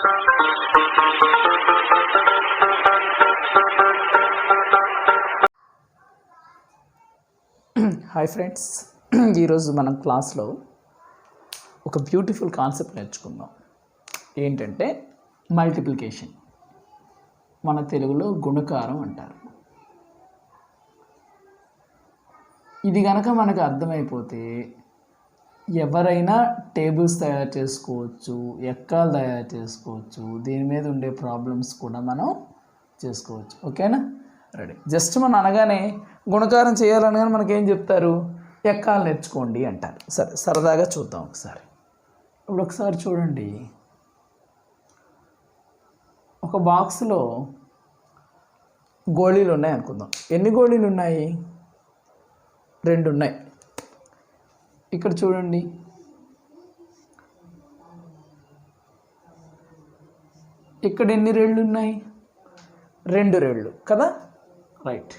Hi friends, ఈరోజు మనం క్లాస్లో ఒక బ్యూటిఫుల్ కాన్సెప్ట్ నేర్చుకుందాం. ఏంటంటే మల్టిప్లికేషన్, మన తెలుగులో గుణకారం అంటారు. ఇది కనుక మనకు అర్థమైపోతే ఎవరైనా టేబుల్స్ తయారు చేసుకోవచ్చు, ఎక్కాలు తయారు చేసుకోవచ్చు, దీని మీద ఉండే ప్రాబ్లమ్స్ కూడా మనం చేసుకోవచ్చు. ఓకేనా? రెడీ. జస్ట్ మనం అనగానే గుణకారం చేయాలనగానే మనకేం చెప్తారు? ఎక్కాలు నేర్చుకోండి అంటారు. సరే, సరదాగా చూద్దాం ఒకసారి. ఇప్పుడు ఒకసారి చూడండి, ఒక బాక్స్లో గోళీలు ఉన్నాయి అనుకుందాం. ఎన్ని గోళీలు ఉన్నాయి? 2 ఉన్నాయి. ఇక్కడ చూడండి, ఇక్కడ ఎన్ని రెళ్ళు ఉన్నాయి? 2 రెళ్ళు కదా, రైట్.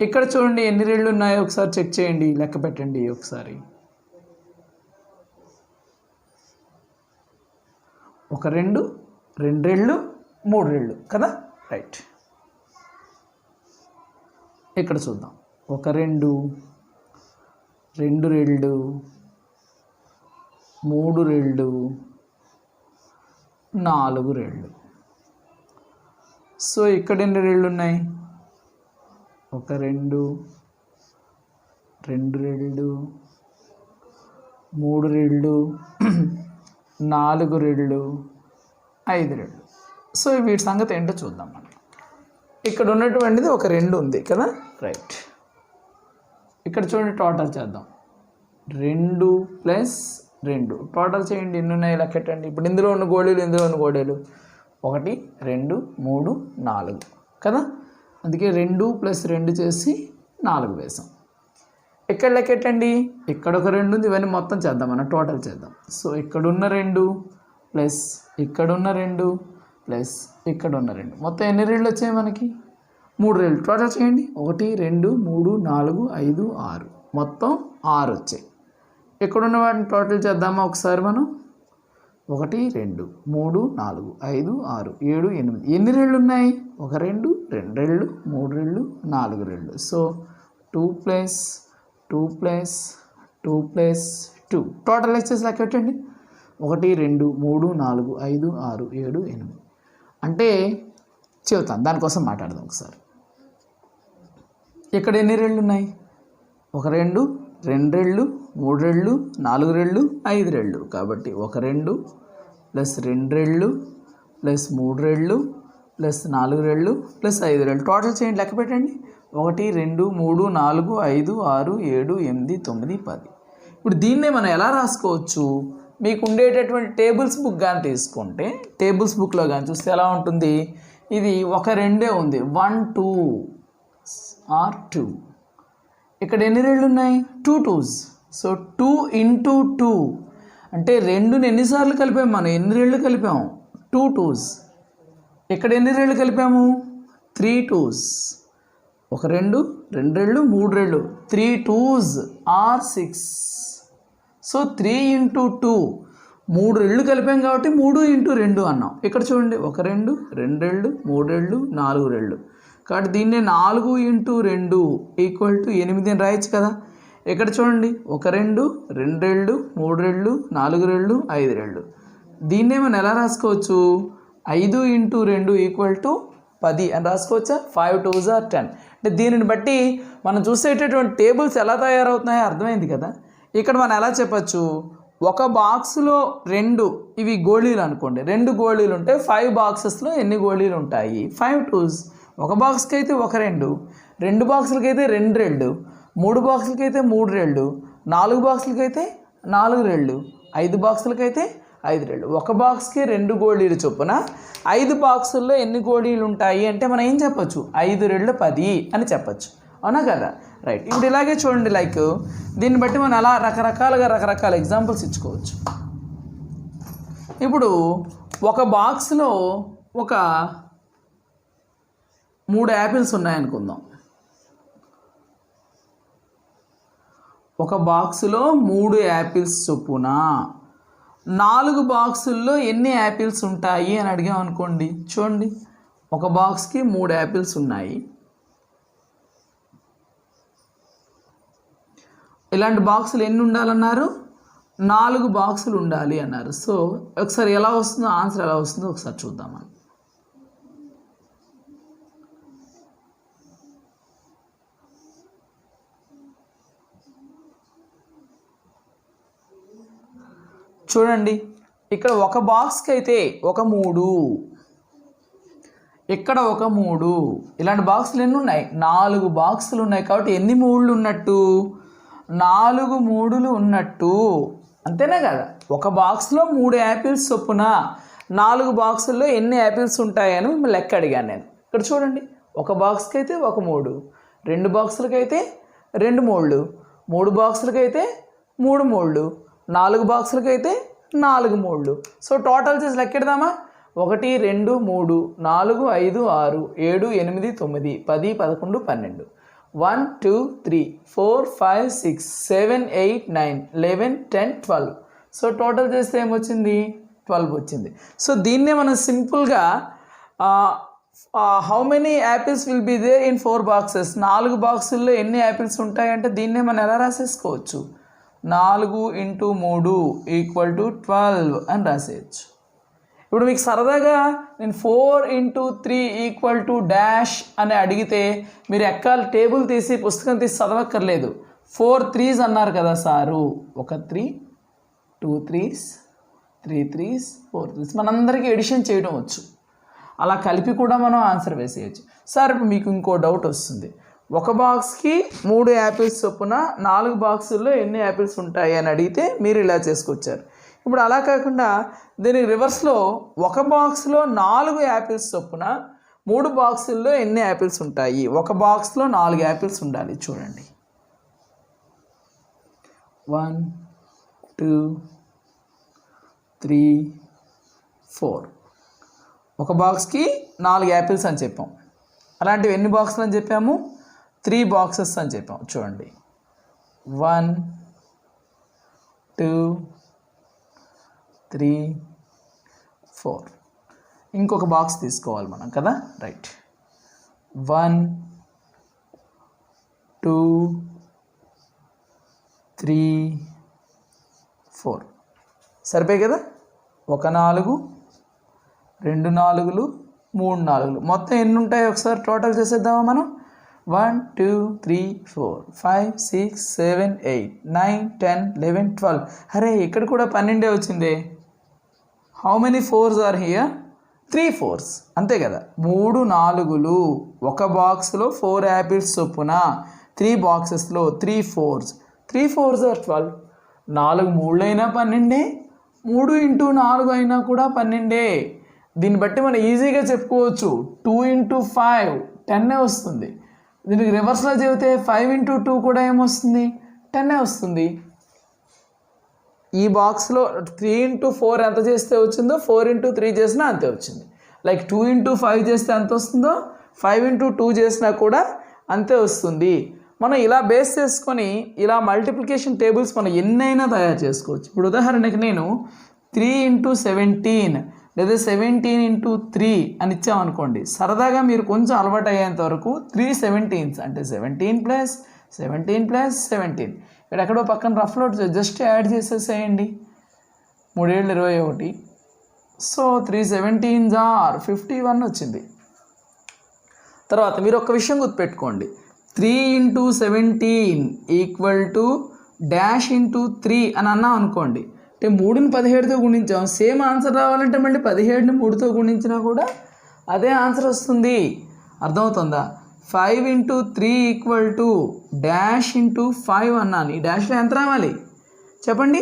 ఇక్కడ చూడండి ఎన్ని రెళ్ళు ఉన్నాయో ఒకసారి చెక్ చేయండి, లెక్క పెట్టండి ఒకసారి. ఒక 2 రెళ్ళు, 3 రెళ్ళు కదా, రైట్. ఇక్కడ చూద్దాం, ఒక 2 రెళ్ళు, 3 రెళ్ళు, 4 రెళ్ళు. సో ఇక్కడ ఎన్ని రెళ్ళు ఉన్నాయి? ఒక 2 రెళ్ళు, 3 రెళ్ళు, 4 రెళ్ళు, 5 రెళ్ళు. సో వీటి సంగతి ఏంటో చూద్దాం మనం. ఇక్కడ ఉన్నటువంటిది ఒక 2 ఉంది కదా, రైట్. ఇక్కడ చూడండి, టోటల్ చేద్దాం. 2 + 2 టోటల్ చేయండి, ఎన్ని ఉన్నాయి లెక్కెట్టండి. ఇప్పుడు ఇందులో ఉన్న గోళీలు, 1 2 3 4 కదా, అందుకే 2 + 2 చేసి 4 వేసాం. ఇక్కడ లెక్కెట్టండి, ఇక్కడ ఒక 2 ఉంది, ఇవన్నీ మొత్తం చేద్దాం, మనం టోటల్ చేద్దాం. సో ఇక్కడున్న 2 ప్లస్ ఇక్కడున్న 2 ప్లస్ ఇక్కడున్న 2 మొత్తం ఎన్ని రెళ్ళు వచ్చాయి మనకి? 3 రెళ్ళు. టోటల్ చేయండి, 1 2 3 4 5 6 మొత్తం 6 వచ్చాయి. ఇక్కడున్న వాటిని టోటల్ చేద్దామా ఒకసారి మనం? 1 2 3 4 5 6 7 8 ఎన్ని రెళ్ళు ఉన్నాయి? ఒక 2 రెళ్ళు, 3 రెళ్ళు, 4 రెళ్ళు. సో 2 + 2 + 2 + 2 టోటల్ వచ్చేసి లెక్క పెట్టండి. 1 2 3 4 5 6 7 8 అంటే చెబుతాను, దానికోసం మాట్లాడదాం ఒకసారి. ఇక్కడ ఎన్ని రెళ్ళు ఉన్నాయి? ఒక 2 రెళ్ళు, 3 రెళ్ళు, 4 రెళ్ళు, 5 రెళ్ళు. కాబట్టి ఒక 2 + 2 రెళ్ళు + 3 రెళ్ళు + 4 రెళ్ళు + 5 రెళ్ళు. టోటల్ చేయండి, లెక్క పెట్టండి. 1 2 3 4 5 6 7 8 9 10. ఇప్పుడు దీన్నే మనం ఎలా రాసుకోవచ్చు? మీకు ఉండేటటువంటి టేబుల్స్ బుక్ కానీ తీసుకుంటే, టేబుల్స్ బుక్లో కానీ చూస్తే ఎలా ఉంటుంది? ఇది ఒక 2 ఉంది, 1 2 ఆర్ 2. ఇక్కడ ఎన్ని రెళ్ళు ఉన్నాయి? 2 2s. సో 2 × 2 అంటే 2ని ఎన్నిసార్లు కలిపాము మనం? ఎన్ని రెళ్ళు కలిపాము? 2 2s. ఇక్కడ ఎన్ని రెళ్ళు కలిపాము? 3 2s. ఒక 2 రెళ్ళు, 3 రెళ్ళు, 3 2s ఆర్ 6. సో 3 × 2 3 రెళ్ళు కలిపాం కాబట్టి 3 × 2 అన్నాం. ఇక్కడ చూడండి, ఒక 2 రెళ్ళు, 3 రెళ్ళు, 4 రెళ్ళు. కాబట్టి దీన్నే 4 × 2 = 8 అని రాయొచ్చు కదా. ఇక్కడ చూడండి, ఒక 2 రెళ్ళు, 3 రెళ్ళు, 4 రెళ్ళు, 5 రెళ్ళు. దీన్నే మనం ఎలా రాసుకోవచ్చు? 5 × 2 = 10 అని రాసుకోవచ్చా? 5 2s are 10. అంటే దీనిని బట్టి మనం చూసేటటువంటి టేబుల్స్ ఎలా తయారవుతున్నాయో అర్థమైంది కదా. ఇక్కడ మనం ఎలా చెప్పచ్చు? ఒక బాక్స్లో 2 ఇవి గోళీలు అనుకోండి, 2 గోళీలు ఉంటే 5 బాక్సెస్లో ఎన్ని గోళీలు ఉంటాయి? 5 2s. ఒక బాక్స్కి అయితే ఒక 2 బాక్సులకి అయితే 2 రెళ్ళు, 3 బాక్సులకి అయితే 3 రెళ్ళు, 4 బాక్సులకి అయితే 4 రెళ్ళు, 5 బాక్సులకి అయితే 5 రెళ్ళు. ఒక బాక్స్కి 2 గోళీలు చొప్పున 5 బాక్సుల్లో ఎన్ని గోళీలు ఉంటాయి అంటే మనం ఏం చెప్పచ్చు? 5 రెళ్ళు 10 అని చెప్పచ్చు, అవునా కదా, రైట్. ఇప్పుడు ఇలాగే చూడండి, లైక్ దీన్ని బట్టి మనం అలా రకరకాల ఎగ్జాంపుల్స్ ఇచ్చుకోవచ్చు. ఇప్పుడు ఒక బాక్స్లో ఒక 3 యాపిల్స్ ఉన్నాయనుకుందాం. ఒక బాక్స్లో 3 యాపిల్స్ చొప్పున 4 బాక్సుల్లో ఎన్ని యాపిల్స్ ఉంటాయి అని అడిగాం అనుకోండి. చూడండి, ఒక బాక్స్కి 3 యాపిల్స్ ఉన్నాయి. ఇలాంటి బాక్సులు ఎన్ని ఉండాలన్నారు? 4 బాక్సులు ఉండాలి అన్నారు. సో ఒకసారి ఎలా వస్తుందో ఆన్సర్ ఎలా వస్తుందో ఒకసారి చూద్దామని. చూడండి, ఇక్కడ ఒక బాక్స్కి అయితే ఒక 3, ఇక్కడ ఒక 3. ఇలాంటి బాక్సులు ఎన్ని ఉన్నాయి? 4 బాక్సులు ఉన్నాయి. కాబట్టి ఎన్ని 3లు ఉన్నట్టు? 4 3లు ఉన్నట్టు, అంతేనా కదా? ఒక బాక్స్లో 3 యాపిల్స్ చొప్పున 4 బాక్సుల్లో ఎన్ని యాపిల్స్ ఉంటాయని మిమ్మల్ని లెక్క అడిగాను నేను. ఇక్కడ చూడండి, ఒక బాక్స్కి అయితే ఒక 3, 2 బాక్సులకైతే 2 3లు, 3 బాక్సులకైతే 3 3లు, 4 బాక్సులకైతే 4 3లు. సో టోటల్ చేసి లెక్కెడదామా? 1 2 3 4 5 6 7 8 9 10 11 12 1 2 3 4 5 6 7 8 9 11 10 12. సో టోటల్ చేస్తే ఏమొచ్చింది? 12 వచ్చింది. సో దీన్నే మనం సింపుల్గా how many apples will be there in 4 boxes, 4 బాక్సుల్లో ఎన్ని యాపిల్స్ ఉంటాయంటే దీన్నే మనం ఎలా రాసేసుకోవచ్చు? 4 × 3 = 12 అని రాసేయచ్చు. ఇప్పుడు మీకు సరదాగా నేను 4 × 3 = డాష్ అని అడిగితే మీరు ఎక్కాలి టేబుల్ తీసి పుస్తకం తీసి చదవక్కర్లేదు. 4 3s అన్నారు కదా సారు, 1 3 2 3s 3 3s 4 3s, మనందరికీ ఎడిషన్ చేయడం వచ్చు. అలా కలిపి కూడా మనం ఆన్సర్ వేసేయచ్చు. సార్ ఇప్పుడు మీకు ఇంకో డౌట్ వస్తుంది, ఒక బాక్స్కి 3 యాపిల్స్ చొప్పున 4 బాక్సుల్లో ఎన్ని యాపిల్స్ ఉంటాయి అని అడిగితే మీరు ఇలా చేసుకొచ్చారు. ఇప్పుడు అలా కాకుండా దీనికి రివర్స్లో ఒక బాక్స్లో 4 యాపిల్స్ చొప్పున 3 బాక్సుల్లో ఎన్ని యాపిల్స్ ఉంటాయి? ఒక బాక్స్లో 4 యాపిల్స్ ఉండాలి. చూడండి, 1 2 3 4. ఒక బాక్స్కి 4 యాపిల్స్ అని చెప్పాం. అలాంటివి ఎన్ని బాక్సులు అని చెప్పాము? 3 బాక్సెస్ అని చెప్పాం. చూడండి, 1 2 3 4. ఇంకొక బాక్స్ తీసుకోవాలి మనం కదా, రైట్. 1 2 3 4 సరిపోయి కదా? 1 4 2 4లు 3 4లు, మొత్తం ఎన్ని ఉంటాయి ఒకసారి టోటల్ చేసేద్దామా మనం? 1 2 3 4 5 6 7 8 9 10 11 12. అరే ఇక్కడ కూడా 12 వచ్చింది. How many 4s are here? 3 4s, అంతే కదా? 3 4లు, ఒక బాక్స్లో 4 యాపిల్స్ చొప్పున 3 బాక్సెస్లో 3 4s, 3 4s ఆర్ 12. 4 3లు అయినా 12, 3 × 4 అయినా కూడా 12. దీన్ని బట్టి మనం ఈజీగా చెప్పుకోవచ్చు 2 × 5 10 వస్తుంది. దీనికి రివర్స్లో చెబితే 5 × 2 కూడా ఏమొస్తుంది? 10 వస్తుంది. ఈ బాక్స్లో 3 × 4 ఎంత చేస్తే వచ్చిందో 4 × 3 చేసినా అంతే వచ్చింది. లైక్ 2 × 5 చేస్తే ఎంత వస్తుందో 5 × 2 చేసినా కూడా అంతే వస్తుంది. మనం ఇలా బేస్ చేసుకొని ఇలా మల్టిప్లికేషన్ టేబుల్స్ మనం ఎన్నైనా తయారు చేసుకోవచ్చు. ఇప్పుడు ఉదాహరణకి నేను 3 × 17 లేదా 17 × 3 అని ఇచ్చామనుకోండి, సరదాగా మీరు కొంచెం అలవాటు అయ్యేంత వరకు 3 17s అంటే 17 + 17 + 17. ఇక్కడ ఎక్కడో పక్కన రఫ్ నోట్ జస్ట్ యాడ్ చేసేసేయండి. 3 7 21. సో 3 17s ఆర్ 51 వచ్చింది. తర్వాత మీరు ఒక విషయం గుర్తుపెట్టుకోండి, 3 × 17 = డాష్ × 3 అని అన్నాం అనుకోండి, అంటే 3ని 17తో గుణించాం. సేమ్ ఆన్సర్ రావాలంటే మళ్ళీ 17ని 3తో గుణించినా కూడా అదే ఆన్సర్ వస్తుంది. అర్థమవుతుందా? 5 × 3 = డాష్ × 5 అన్నాను. ఈ డాష్లో ఎంత రావాలి చెప్పండి?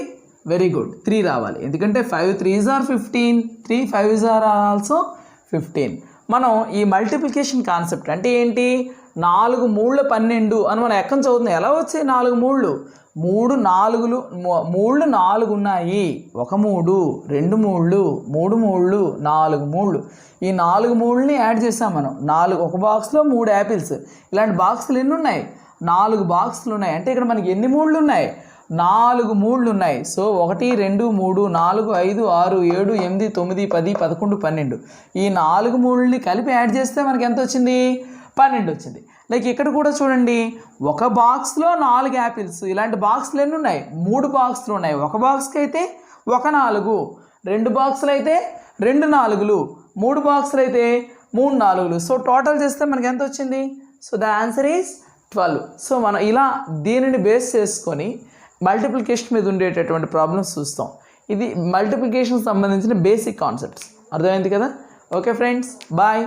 వెరీ గుడ్, 3 రావాలి. ఎందుకంటే 5 3s are 15, 3 5s are also 15. మనం ఈ మల్టిప్లికేషన్ కాన్సెప్ట్ అంటే ఏంటి? 4 3 12 అని మనం ఎక్కడ చదువుతున్నాం. ఎలా వచ్చాయి 4 3లు? 3 4లు 3 4 ఉన్నాయి. 1 3 2 3 3 3 4 3. ఈ 4 3ని యాడ్ చేసాం మనం. 4 ఒక బాక్స్లో 3 యాపిల్స్. ఇలాంటి బాక్సులు ఎన్ని ఉన్నాయి? 4 బాక్సులు ఉన్నాయి. అంటే ఇక్కడ మనకి ఎన్ని 3లు ఉన్నాయి? 4 3లు ఉన్నాయి. సో 1 2 3 4 5 6 7 8 9 10 11 12 ఈ 4 3ని కలిపి యాడ్ చేస్తే మనకి ఎంత వచ్చింది? 12 వచ్చింది. లైక్ ఇక్కడ కూడా చూడండి, ఒక బాక్స్లో 4 యాపిల్స్. ఇలాంటి బాక్స్లు ఎన్ని ఉన్నాయి? 3 బాక్స్లు ఉన్నాయి. ఒక బాక్స్కి అయితే 1 4, 2 బాక్సులు అయితే 2 4లు, 3 బాక్సులు అయితే 3 4లు. సో టోటల్ చేస్తే మనకి ఎంత వచ్చింది? So the answer is 12. So మనం ఇలా దీనిని బేస్ చేసుకొని మల్టిప్లికేషన్ మీద ఉండేటటువంటి ప్రాబ్లమ్స్ చూస్తాం. ఇది మల్టిప్లికేషన్ సంబంధించిన బేసిక్ కాన్సెప్ట్స్. అర్థమైంది కదా? Okay friends, bye.